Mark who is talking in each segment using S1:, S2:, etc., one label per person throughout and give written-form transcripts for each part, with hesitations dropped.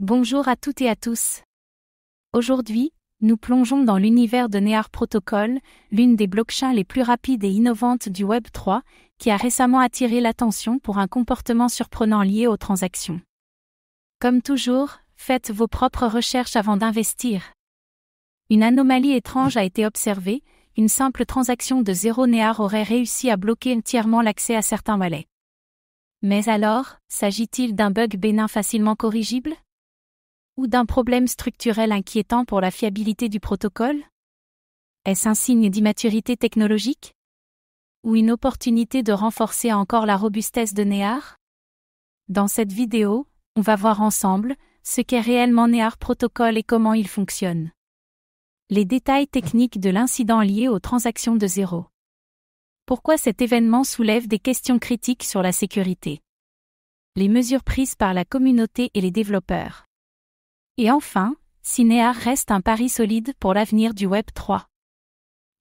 S1: Bonjour à toutes et à tous. Aujourd'hui, nous plongeons dans l'univers de Near Protocol, l'une des blockchains les plus rapides et innovantes du Web 3, qui a récemment attiré l'attention pour un comportement surprenant lié aux transactions. Comme toujours, faites vos propres recherches avant d'investir. Une anomalie étrange a été observée, une simple transaction de 0 Near aurait réussi à bloquer entièrement l'accès à certains wallets. Mais alors, s'agit-il d'un bug bénin facilement corrigible ? Ou d'un problème structurel inquiétant pour la fiabilité du protocole? Est-ce un signe d'immaturité technologique? Ou une opportunité de renforcer encore la robustesse de Near? Dans cette vidéo, on va voir ensemble ce qu'est réellement Near Protocol et comment il fonctionne. Les détails techniques de l'incident lié aux transactions de 0. Pourquoi cet événement soulève des questions critiques sur la sécurité? Les mesures prises par la communauté et les développeurs. Et enfin, si Near reste un pari solide pour l'avenir du Web 3.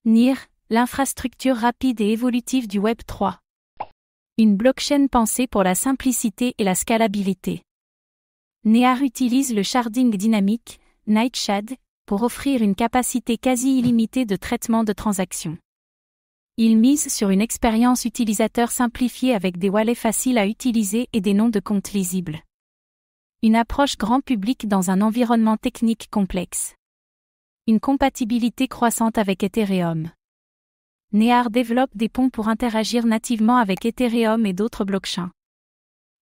S1: NEAR, l'infrastructure rapide et évolutive du Web 3. Une blockchain pensée pour la simplicité et la scalabilité. Near utilise le sharding dynamique, Nightshade, pour offrir une capacité quasi illimitée de traitement de transactions. Il mise sur une expérience utilisateur simplifiée avec des wallets faciles à utiliser et des noms de comptes lisibles. Une approche grand public dans un environnement technique complexe. Une compatibilité croissante avec Ethereum. Near développe des ponts pour interagir nativement avec Ethereum et d'autres blockchains.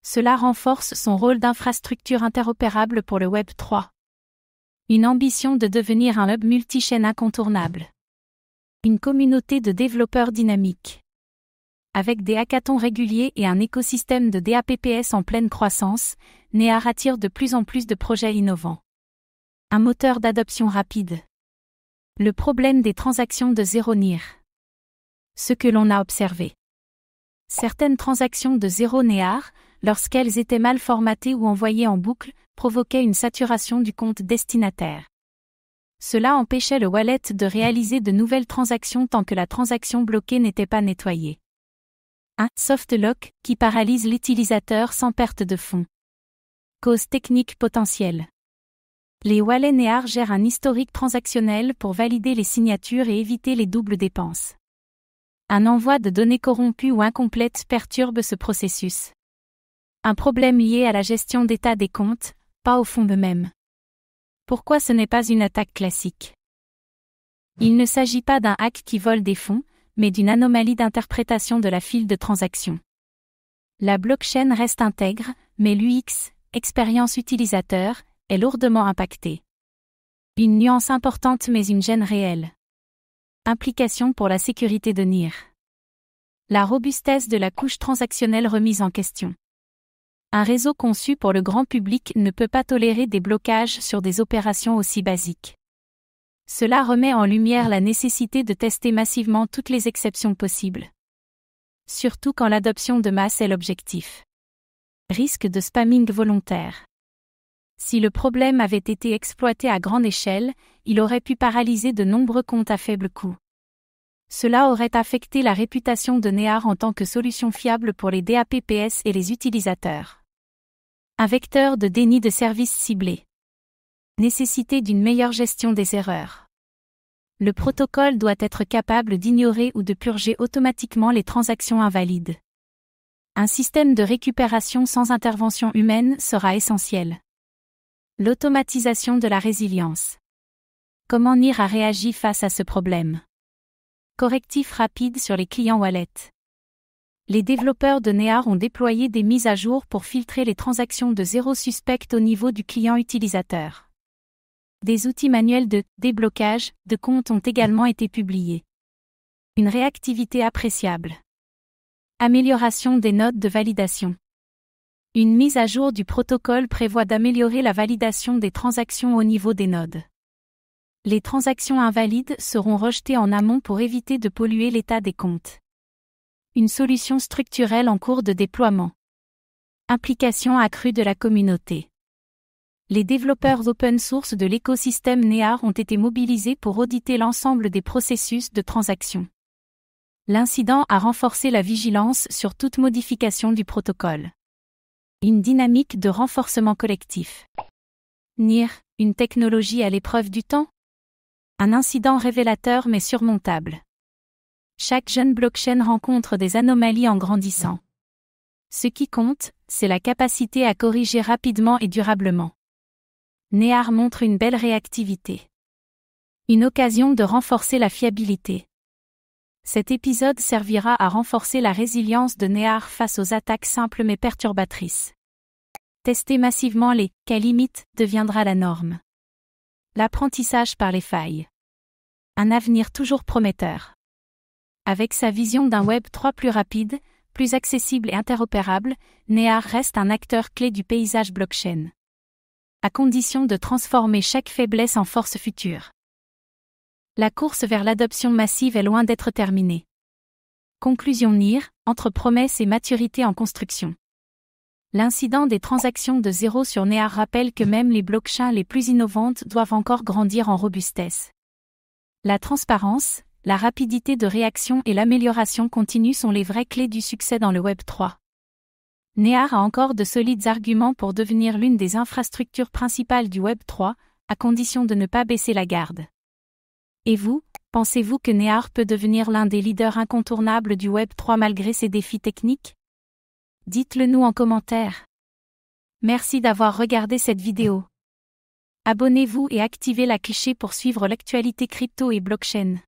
S1: Cela renforce son rôle d'infrastructure interopérable pour le Web 3. Une ambition de devenir un hub multi-chaîne incontournable. Une communauté de développeurs dynamiques. Avec des hackathons réguliers et un écosystème de DApps en pleine croissance, Near attire de plus en plus de projets innovants. Un moteur d'adoption rapide. Le problème des transactions de 0 Near. Ce que l'on a observé. Certaines transactions de 0 Near, lorsqu'elles étaient mal formatées ou envoyées en boucle, provoquaient une saturation du compte destinataire. Cela empêchait le wallet de réaliser de nouvelles transactions tant que la transaction bloquée n'était pas nettoyée. Un soft lock qui paralyse l'utilisateur sans perte de fonds. Cause technique potentielle. Les wallets Near gèrent un historique transactionnel pour valider les signatures et éviter les doubles dépenses. Un envoi de données corrompues ou incomplètes perturbe ce processus. Un problème lié à la gestion d'état des comptes, pas au fonds eux-mêmes. Pourquoi ce n'est pas une attaque classique? Il ne s'agit pas d'un hack qui vole des fonds, mais d'une anomalie d'interprétation de la file de transaction. La blockchain reste intègre, mais l'UX, expérience utilisateur, est lourdement impactée. Une nuance importante mais une gêne réelle. Implication pour la sécurité de Near. La robustesse de la couche transactionnelle remise en question. Un réseau conçu pour le grand public ne peut pas tolérer des blocages sur des opérations aussi basiques. Cela remet en lumière la nécessité de tester massivement toutes les exceptions possibles. Surtout quand l'adoption de masse est l'objectif. Risque de spamming volontaire. Si le problème avait été exploité à grande échelle, il aurait pu paralyser de nombreux comptes à faible coût. Cela aurait affecté la réputation de Near en tant que solution fiable pour les DApps et les utilisateurs. Un vecteur de déni de service ciblé. Nécessité d'une meilleure gestion des erreurs. Le protocole doit être capable d'ignorer ou de purger automatiquement les transactions invalides. Un système de récupération sans intervention humaine sera essentiel. L'automatisation de la résilience. Comment Near a réagi face à ce problème? Correctif rapide sur les clients wallet. Les développeurs de Near ont déployé des mises à jour pour filtrer les transactions de 0 suspectes au niveau du client utilisateur. Des outils manuels de déblocage de comptes ont également été publiés. Une réactivité appréciable. Amélioration des nodes de validation. Une mise à jour du protocole prévoit d'améliorer la validation des transactions au niveau des nodes. Les transactions invalides seront rejetées en amont pour éviter de polluer l'état des comptes. Une solution structurelle en cours de déploiement. Implication accrue de la communauté. Les développeurs open source de l'écosystème Near ont été mobilisés pour auditer l'ensemble des processus de transaction. L'incident a renforcé la vigilance sur toute modification du protocole. Une dynamique de renforcement collectif. NIR, une technologie à l'épreuve du temps? Un incident révélateur mais surmontable. Chaque jeune blockchain rencontre des anomalies en grandissant. Ce qui compte, c'est la capacité à corriger rapidement et durablement. NEAR montre une belle réactivité. Une occasion de renforcer la fiabilité. Cet épisode servira à renforcer la résilience de NEAR face aux attaques simples mais perturbatrices. Tester massivement les cas limites deviendra la norme. L'apprentissage par les failles. Un avenir toujours prometteur. Avec sa vision d'un Web 3 plus rapide, plus accessible et interopérable, NEAR reste un acteur clé du paysage blockchain. À condition de transformer chaque faiblesse en force future. La course vers l'adoption massive est loin d'être terminée. Conclusion NIR, entre promesses et maturité en construction. L'incident des transactions de zéro sur NEAR rappelle que même les blockchains les plus innovantes doivent encore grandir en robustesse. La transparence, la rapidité de réaction et l'amélioration continue sont les vraies clés du succès dans le Web 3. NEAR a encore de solides arguments pour devenir l'une des infrastructures principales du Web 3, à condition de ne pas baisser la garde. Et vous, pensez-vous que NEAR peut devenir l'un des leaders incontournables du Web 3 malgré ses défis techniques? Dites-le nous en commentaire. Merci d'avoir regardé cette vidéo. Abonnez-vous et activez la cloche pour suivre l'actualité crypto et blockchain.